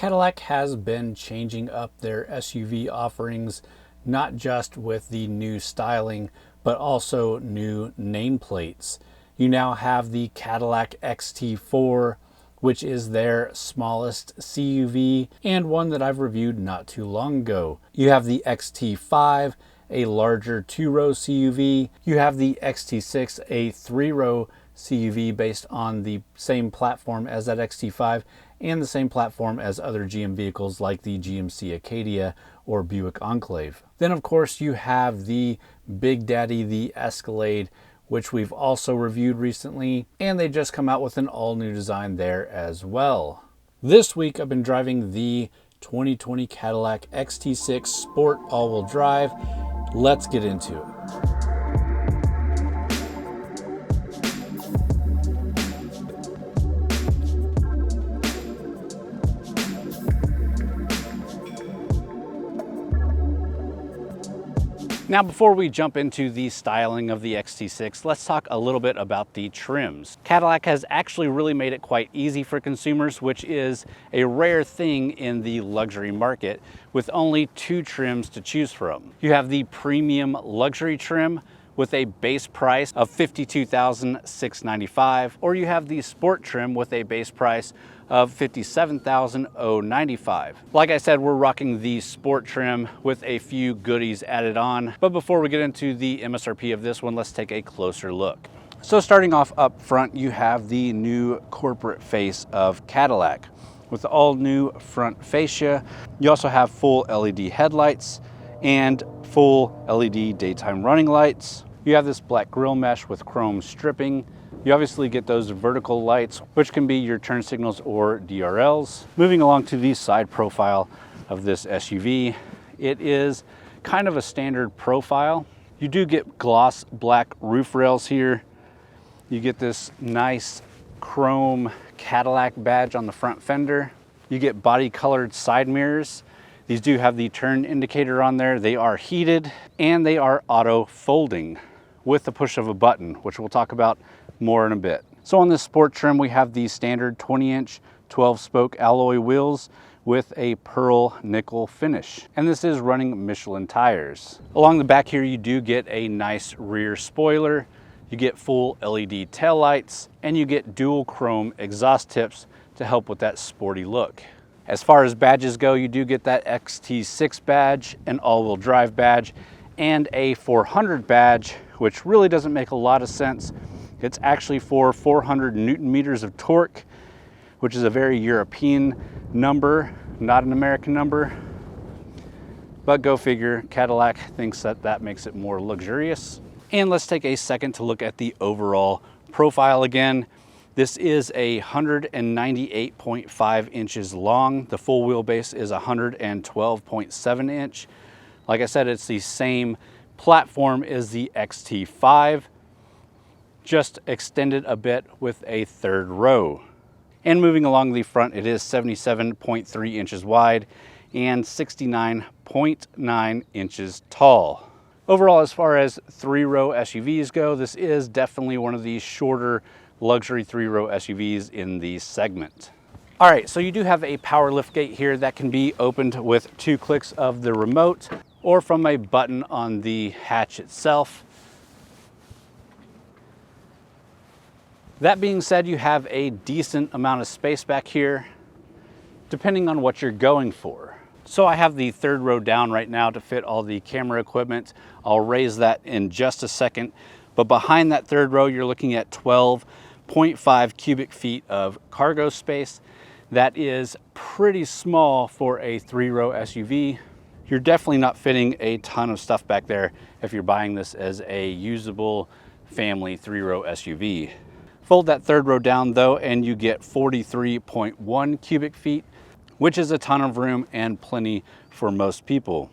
Cadillac has been changing up their SUV offerings, not just with the new styling, but also new nameplates. You now have the Cadillac XT4, which is their smallest CUV and one that I've reviewed not too long ago. You have the XT5, a larger 2-row CUV. You have the XT6, a 3-row CUV based on the same platform as that XT5 and the same platform as other GM vehicles like the GMC Acadia or Buick Enclave. Then of course you have the Big Daddy, the Escalade, which we've also reviewed recently, and they just come out with an all-new design there as well. This week I've been driving the 2020 Cadillac XT6 Sport all-wheel drive. Let's get into it. Now, before we jump into the styling of the XT6, let's talk a little bit about the trims. Cadillac has actually really made it quite easy for consumers, which is a rare thing in the luxury market, with only 2 trims to choose from. You have the premium luxury trim with a base price of $52,695, or you have the sport trim with a base price of $57,095. Like I said, we're rocking the sport trim with a few goodies added on. But before we get into the MSRP of this one, let's take a closer look. So starting off up front, you have the new corporate face of Cadillac with all new front fascia. You also have full LED headlights and full LED daytime running lights. You have this black grille mesh with chrome stripping. You obviously get those vertical lights, which can be your turn signals or DRLs. Moving along to the side profile of this SUV, it is kind of a standard profile. You do get gloss black roof rails here. You get this nice chrome Cadillac badge on the front fender. You get body colored side mirrors. These do have the turn indicator on there. They are heated and they are auto folding with the push of a button, which we'll talk about more in a bit. So on this sport trim, we have the standard 20-inch 12-spoke alloy wheels with a pearl nickel finish. And this is running Michelin tires. Along the back here, you do get a nice rear spoiler. You get full LED taillights, and you get dual chrome exhaust tips to help with that sporty look. As far as badges go, you do get that XT6 badge, an all-wheel drive badge, and a 400 badge, which really doesn't make a lot of sense. It's actually for 400 Newton meters of torque, which is a very European number, not an American number. But go figure, Cadillac thinks that that makes it more luxurious. And let's take a second to look at the overall profile again. This is 198.5 inches long. The full wheelbase is 112.7 inch. Like I said, it's the same platform as the XT5, just extended a bit with a 3rd row. And moving along the front, it is 77.3 inches wide and 69.9 inches tall. Overall, as far as 3-row SUVs go, this is definitely one of the shorter luxury 3-row SUVs in the segment. All right, so you do have a power liftgate here that can be opened with 2 clicks of the remote or from a button on the hatch itself. That being said, you have a decent amount of space back here, depending on what you're going for. So I have the 3rd row down right now to fit all the camera equipment. I'll raise that in just a second. But behind that 3rd row, you're looking at 12.5 cubic feet of cargo space. That is pretty small for a 3-row SUV. You're definitely not fitting a ton of stuff back there if you're buying this as a usable family 3-row SUV. Fold that 3rd row down though, and you get 43.1 cubic feet, which is a ton of room and plenty for most people.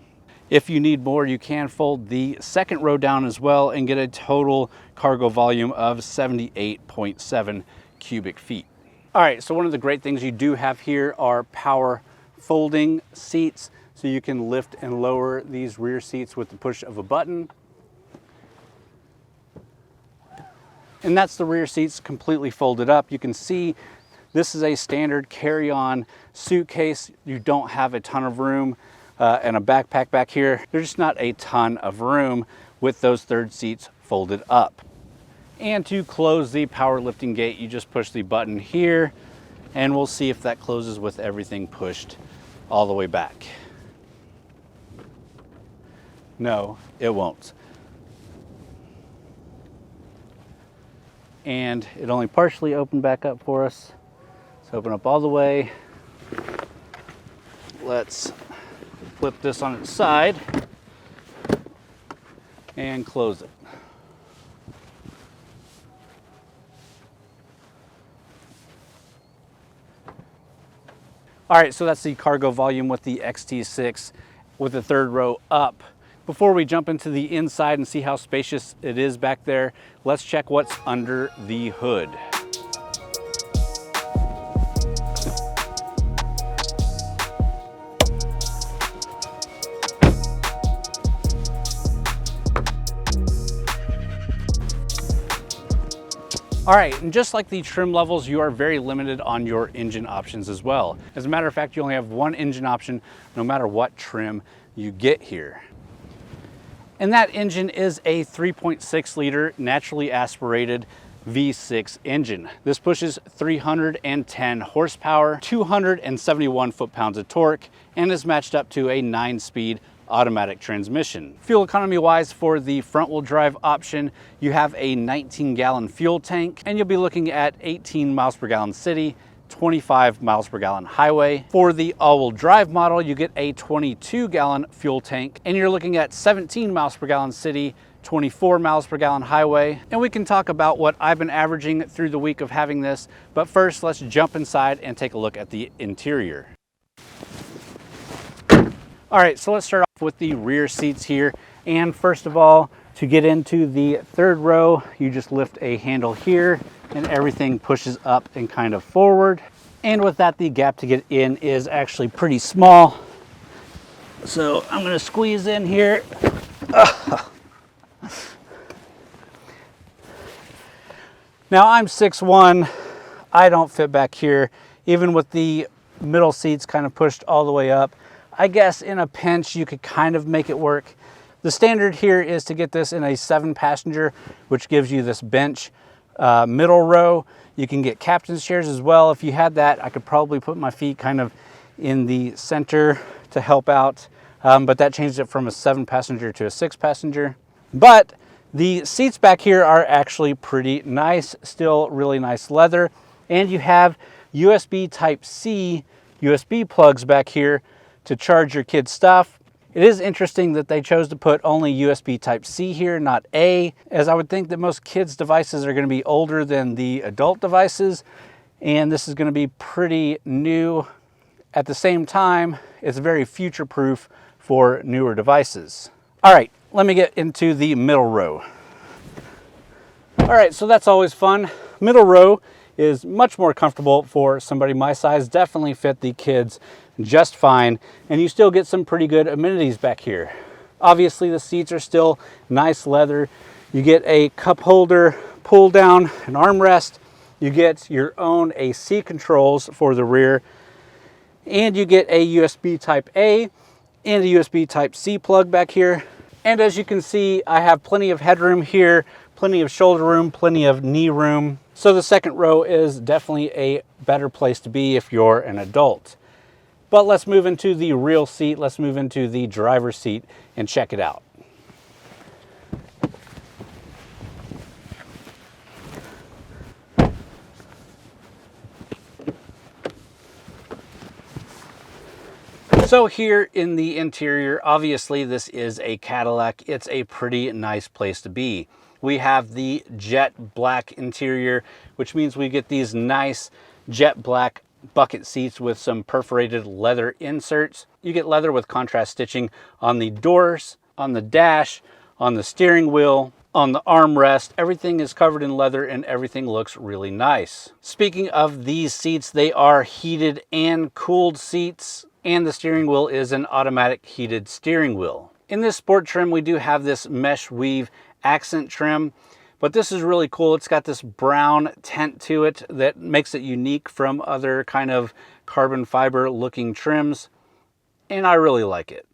If you need more, you can fold the 2nd row down as well and get a total cargo volume of 78.7 cubic feet. All right, so one of the great things you do have here are power folding seats. So you can lift and lower these rear seats with the push of a button. And that's the rear seats completely folded up. You can see This is a standard carry-on suitcase. You don't have a ton of room and a backpack back here. There's just not a ton of room with those third seats folded up. And to close the power lifting gate, you just push the button here, and we'll see if that closes with everything pushed all the way back. No, it won't. And it only partially opened back up for us. Let's open up all the way. Let's flip this on its side and close it. All right, so that's the cargo volume with the XT6 with the third row up. Before we jump into the inside and see how spacious it is back there, let's check what's under the hood. All right, and just like the trim levels, you are very limited on your engine options as well. As a matter of fact, you only have one engine option no matter what trim you get here. And that engine is a 3.6 liter naturally aspirated V6 engine. This pushes 310 horsepower, 271 foot-pounds of torque, and is matched up to a 9-speed automatic transmission. Fuel economy wise, for the front wheel drive option, you have a 19-gallon fuel tank, and you'll be looking at 18 miles per gallon city, 25 miles per gallon highway. For the all-wheel drive model, you get a 22-gallon fuel tank, and you're looking at 17 miles per gallon city, 24 miles per gallon highway. And we can talk about what I've been averaging through the week of having this, but first let's jump inside and take a look at the interior. All right, so let's start off with the rear seats here. And first of all, to get into the third row, you just lift a handle here and everything pushes up and kind of forward. And with that, the gap to get in is actually pretty small. So I'm gonna squeeze in here. Now I'm 6'1", I don't fit back here, even with the middle seats kind of pushed all the way up. I guess in a pinch, you could kind of make it work. The standard here is to get this in a 7-passenger, which gives you this bench middle row. You can get captain's chairs as well. If you had that, I could probably put my feet kind of in the center to help out, but that changed it from a 7-passenger to a 6-passenger. But the seats back here are actually pretty nice, still really nice leather, and you have USB Type-C USB plugs back here to charge your kids' stuff. It is interesting that they chose to put only USB Type-C here, not A, as I would think that most kids' devices are gonna be older than the adult devices, and this is gonna be pretty new. At the same time, it's very future-proof for newer devices. All right, let me get into the middle row. All right, so that's always fun. Middle row is much more comfortable for somebody my size, definitely fit the kids just fine, and you still get some pretty good amenities back here. Obviously, the seats are still nice leather. You get a cup holder, pull down, an armrest. You get your own AC controls for the rear, and you get a USB Type-A and a USB Type-C plug back here. And as you can see, I have plenty of headroom here, plenty of shoulder room, plenty of knee room. So the second row is definitely a better place to be if you're an adult. But let's move into the real seat. Let's move into the driver's seat and check it out. So here in the interior, obviously this is a Cadillac. It's a pretty nice place to be. We have the jet black interior, which means we get these nice jet black bucket seats with some perforated leather inserts. You get leather with contrast stitching on the doors, on the dash, on the steering wheel, on the armrest. Everything is covered in leather and everything looks really nice. Speaking of these seats, they are heated and cooled seats, and the steering wheel is an automatic heated steering wheel. In this sport trim, we do have this mesh weave accent trim, But this is really cool. It's got this brown tint to it that makes it unique from other kind of carbon fiber looking trims, and I really like it.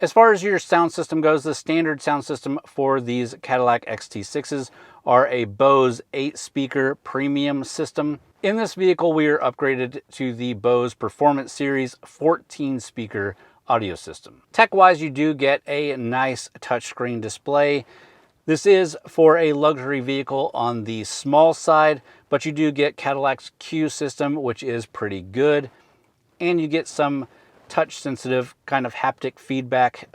As far as your sound system goes, the standard sound system for these Cadillac XT6s are a Bose 8-speaker premium system. In this vehicle, we are upgraded to the Bose Performance Series 14-speaker audio system. Tech-wise, you do get a nice touchscreen display. This is for a luxury vehicle on the small side, but you do get Cadillac's Q system, which is pretty good. And you get some touch-sensitive kind of haptic feedback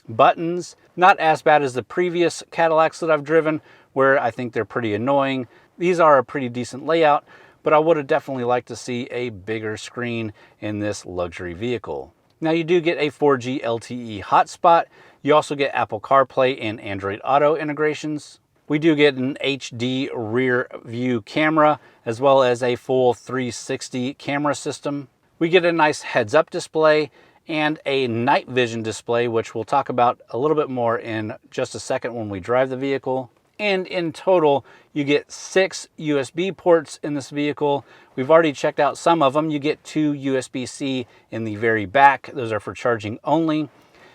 buttons. Not as bad as the previous Cadillacs that I've driven, where I think they're pretty annoying. These are a pretty decent layout, but I would have definitely liked to see a bigger screen in this luxury vehicle. Now you do get a 4G LTE hotspot. You also get Apple CarPlay and Android Auto integrations. We do get an HD rear view camera, as well as a full 360 camera system. We get a nice heads-up display and a night vision display, which we'll talk about a little bit more in just a second when we drive the vehicle. And in total, you get 6 USB ports in this vehicle. We've already checked out some of them. You get 2 USB-C in the very back. Those are for charging only.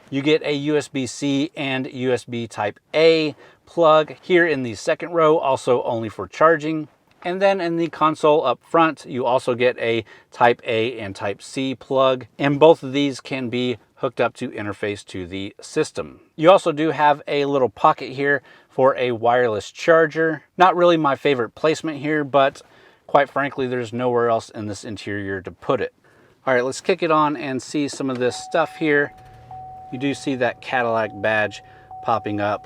You get a USB-C and USB Type-A plug here in the second row, also only for charging. And then in the console up front, you also get a Type-A and Type-C plug, and both of these can be hooked up to interface to the system. You also do have a little pocket here for a wireless charger. Not really my favorite placement here, but quite frankly, there's nowhere else in this interior to put it. All right, let's kick it on and see some of this stuff here. You do see that Cadillac badge popping up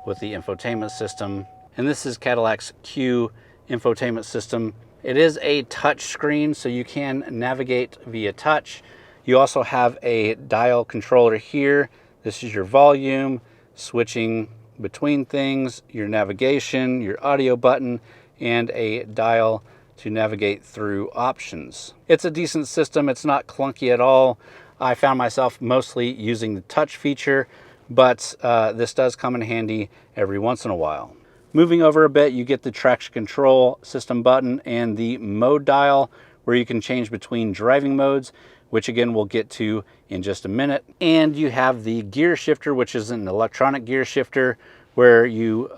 with the infotainment system. And this is Cadillac's Q infotainment system. It is a touch screen, so you can navigate via touch. You also have a dial controller here. This is your volume, switching between things, your navigation, your audio button, and a dial to navigate through options. It's a decent system. It's not clunky at all. I found myself mostly using the touch feature, but this does come in handy every once in a while. Moving over a bit, you get the traction control system button and the mode dial, where you can change between driving modes, which again we'll get to in just a minute. And you have the gear shifter, which is an electronic gear shifter, where you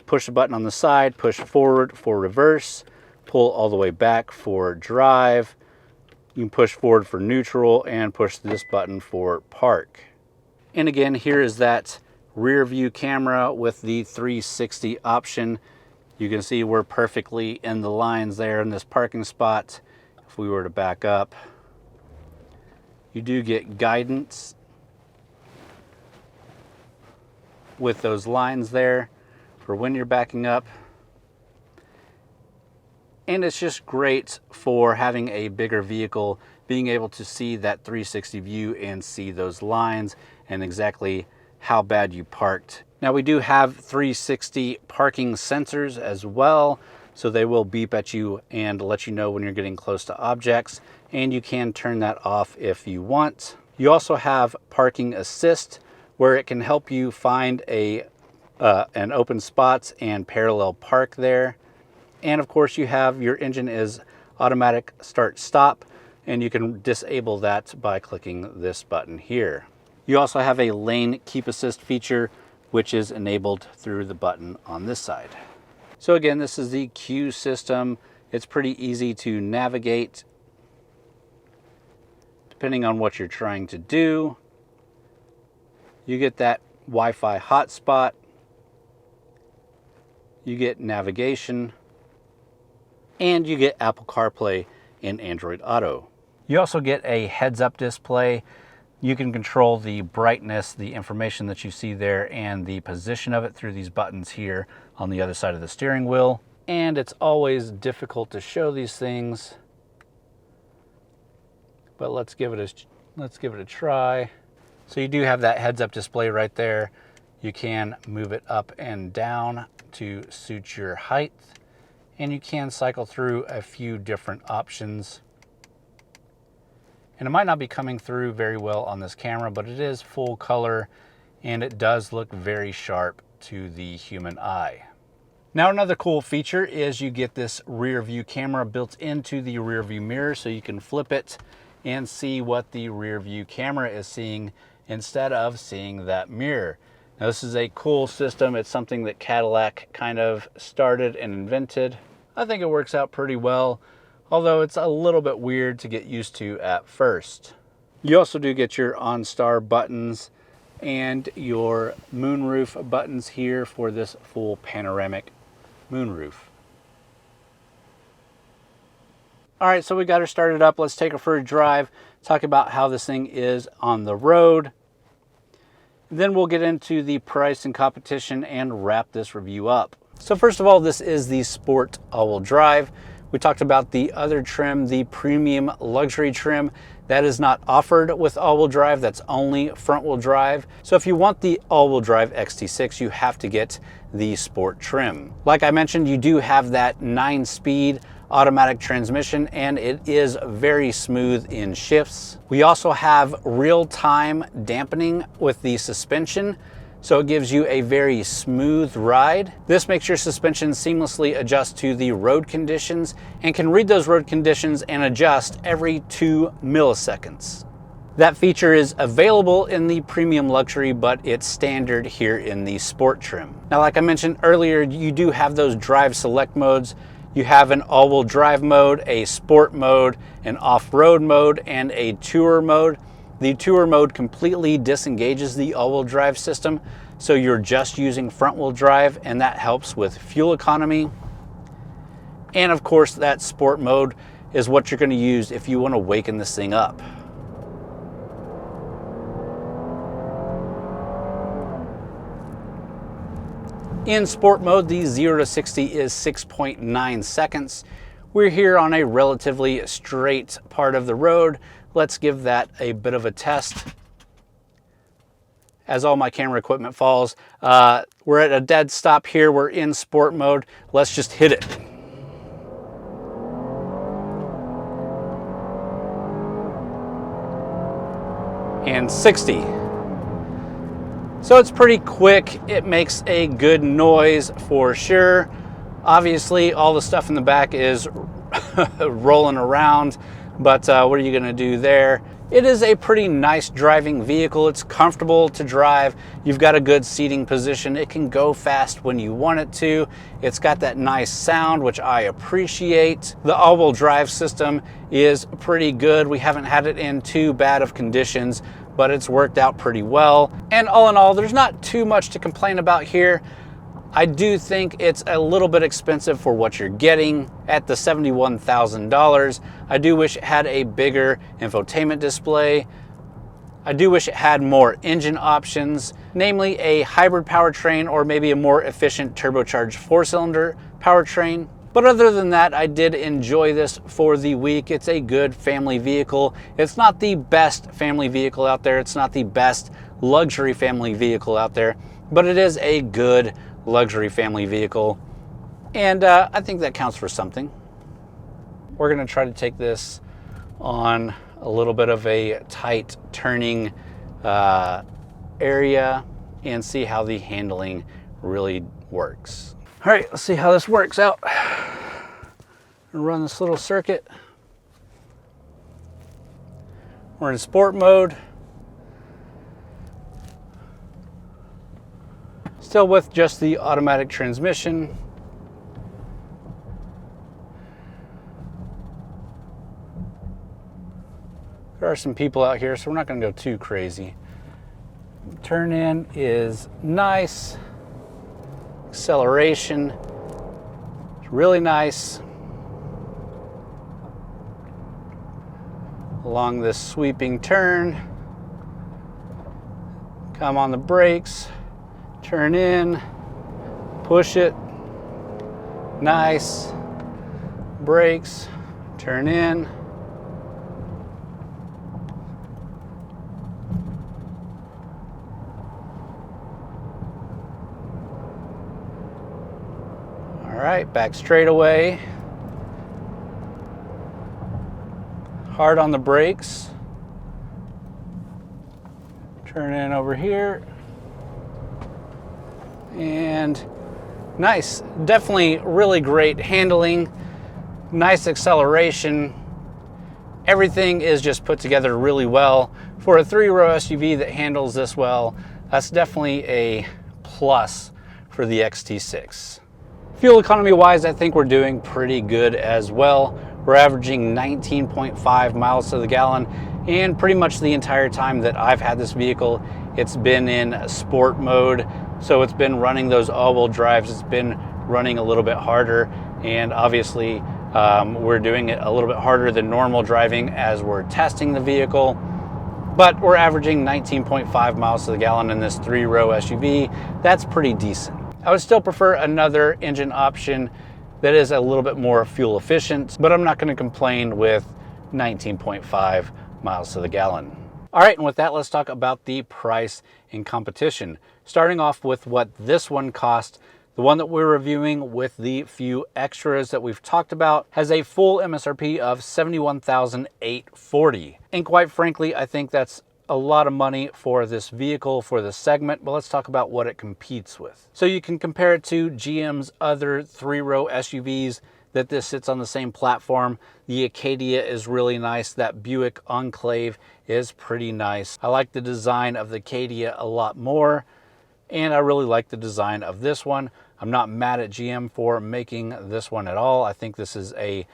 push a button on the side, push forward for reverse, pull all the way back for drive. You can push forward for neutral and push this button for park. And again, here is that rear view camera with the 360 option. You can see we're perfectly in the lines there in this parking spot. If we were to back up, you do get guidance with those lines there for when you're backing up. And it's just great for having a bigger vehicle, being able to see that 360 view and see those lines and exactly how bad you parked. Now we do have 360 parking sensors as well, so they will beep at you and let you know when you're getting close to objects, and you can turn that off if you want. You also have parking assist, where it can help you find an open spots and parallel park there. And of course you have your engine is automatic start stop, and you can disable that by clicking this button here. You also have a lane keep assist feature, which is enabled through the button on this side. So again, this is the Q system. It's pretty easy to navigate depending on what you're trying to do. You get that Wi-Fi hotspot. You get navigation, and you get Apple CarPlay and Android Auto. You also get a heads-up display. You can control the brightness, the information that you see there, and the position of it through these buttons here on the other side of the steering wheel. And it's always difficult to show these things, but let's give it a try. So you do have that heads-up display right there. You can move it up and down to suit your height, and you can cycle through a few different options. And it might not be coming through very well on this camera, but it is full color and it does look very sharp to the human eye. Now, another cool feature is you get this rear view camera built into the rear view mirror, so you can flip it and see what the rear view camera is seeing instead of seeing that mirror. Now, this is a cool system. It's something that Cadillac kind of started and invented. I think it works out pretty well, although it's a little bit weird to get used to at first. You also do get your OnStar buttons and your moonroof buttons here for this full panoramic moonroof. All right, so we got her started up. Let's take her for a drive, talk about how this thing is on the road. Then we'll get into the price and competition and wrap this review up. So first of all, this is the Sport all-wheel drive. We talked about the other trim, the premium luxury trim. That is not offered with all-wheel drive, that's only front-wheel drive. So if you want the all-wheel drive XT6, you have to get the Sport trim. Like I mentioned, you do have that 9-speed automatic transmission, and it is very smooth in shifts. We also have real-time dampening with the suspension, so it gives you a very smooth ride. This makes your suspension seamlessly adjust to the road conditions and can read those road conditions and adjust every 2 milliseconds. That feature is available in the premium luxury, but it's standard here in the Sport trim. Now, like I mentioned earlier, you do have those drive select modes. You have an all-wheel drive mode, a sport mode, an off-road mode, and a tour mode. The tour mode completely disengages the all-wheel drive system, so you're just using front-wheel drive, and that helps with fuel economy. And of course, that sport mode is what you're going to use if you want to waken this thing up. In sport mode, the 0 to 60 is 6.9 seconds. We're here on a relatively straight part of the road. Let's give that a bit of a test. As all my camera equipment falls, we're at a dead stop here. We're in sport mode. Let's just hit it. And 60. So it's pretty quick. It makes a good noise for sure. Obviously, all the stuff in the back is rolling around, but what are you gonna do there? It is a pretty nice driving vehicle. It's comfortable to drive. You've got a good seating position. It can go fast when you want it to. It's got that nice sound, which I appreciate. The all-wheel drive system is pretty good. We haven't had it in too bad of conditions, but it's worked out pretty well. And all in all, there's not too much to complain about here. I do think it's a little bit expensive for what you're getting at the $71,000. I do wish it had a bigger infotainment display. I do wish it had more engine options, namely a hybrid powertrain or maybe a more efficient turbocharged 4-cylinder powertrain. But other than that, I did enjoy this for the week. It's a good family vehicle. It's not the best family vehicle out there. It's not the best luxury family vehicle out there, but it is a good luxury family vehicle, and I think that counts for something. We're going to try to take this on a little bit of a tight turning area and see how the handling really works. All right, let's see how this works out. Run this little circuit. We're in sport mode. Still with just the automatic transmission. There are some people out here, so we're not going to go too crazy. Turn in is nice. Acceleration is really nice. Along this sweeping turn. Come on the brakes. Turn in, push it, nice, brakes, turn in. All right, back straight away. Hard on the brakes. Turn in over here. And nice, definitely really great handling, nice acceleration. Everything is just put together really well. For a 3-row SUV that handles this well, that's definitely a plus for the XT6. Fuel economy wise, I think we're doing pretty good as well. We're averaging 19.5 miles to the gallon, and pretty much the entire time that I've had this vehicle, it's been in sport mode. So it's been running those all-wheel drives, it's been running a little bit harder, and obviously we're doing it a little bit harder than normal driving as we're testing the vehicle. But we're averaging 19.5 miles to the gallon in this 3-row SUV. That's pretty decent. I would still prefer another engine option that is a little bit more fuel efficient, but I'm not going to complain with 19.5 miles to the gallon. All right, and with that, let's talk about the price and competition. Starting off with what this one cost. The one that we're reviewing with the few extras that we've talked about has a full MSRP of $71,840. And quite frankly, I think that's a lot of money for this vehicle, for this segment, but let's talk about what it competes with. So you can compare it to GM's other 3-row SUVs that this sits on the same platform. The Acadia is really nice. That Buick Enclave is pretty nice. I like the design of the Acadia a lot more, and I really like the design of this one. I'm not mad at GM for making this one at all. I think this is a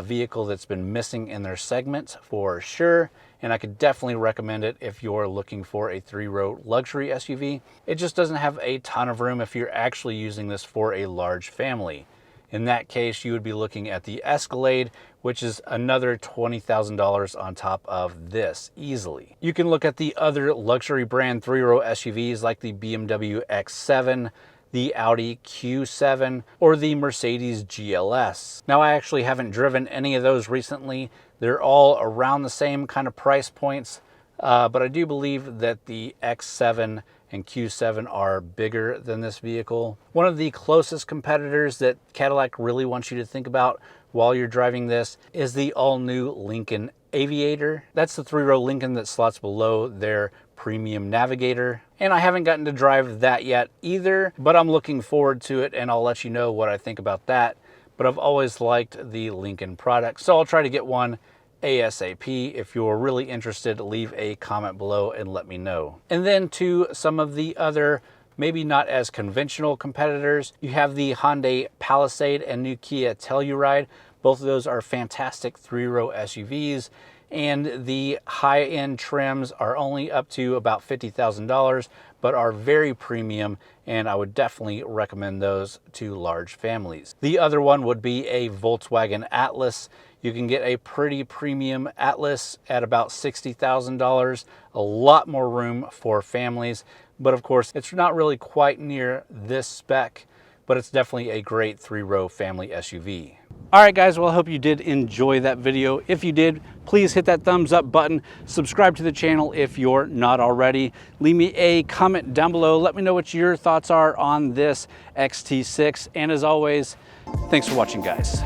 vehicle that's been missing in their segment for sure, and I could definitely recommend it if you're looking for a 3-row luxury SUV. It just doesn't have a ton of room if you're actually using this for a large family. In that case, you would be looking at the Escalade, which is another $20,000 on top of this easily. You can look at the other luxury brand 3-row SUVs like the BMW X7, the Audi Q7, or the Mercedes GLS. Now, I actually haven't driven any of those recently. They're all around the same kind of price points, but I do believe that the X7 and Q7 are bigger than this vehicle. One of the closest competitors that Cadillac really wants you to think about while you're driving this is the all-new Lincoln Aviator. That's the 3-row Lincoln that slots below their premium Navigator. And I haven't gotten to drive that yet either, but I'm looking forward to it, and I'll let you know what I think about that. But I've always liked the Lincoln product, so I'll try to get one ASAP. If you're really interested, leave a comment below and let me know. And then to some of the other maybe not as conventional competitors, you have the Hyundai Palisade and new Kia Telluride. Both of those are fantastic 3-row SUVs, and the high-end trims are only up to about $50,000, but are very premium, and I would definitely recommend those to large families. The other one would be a Volkswagen Atlas. You can get a pretty premium Atlas at about $60,000, a lot more room for families, but of course it's not really quite near this spec, but it's definitely a great 3-row family SUV. All right, guys, well, I hope you did enjoy that video. If you did, please hit that thumbs up button. Subscribe to the channel if you're not already. Leave me a comment down below. Let me know what your thoughts are on this XT6. And as always, thanks for watching, guys.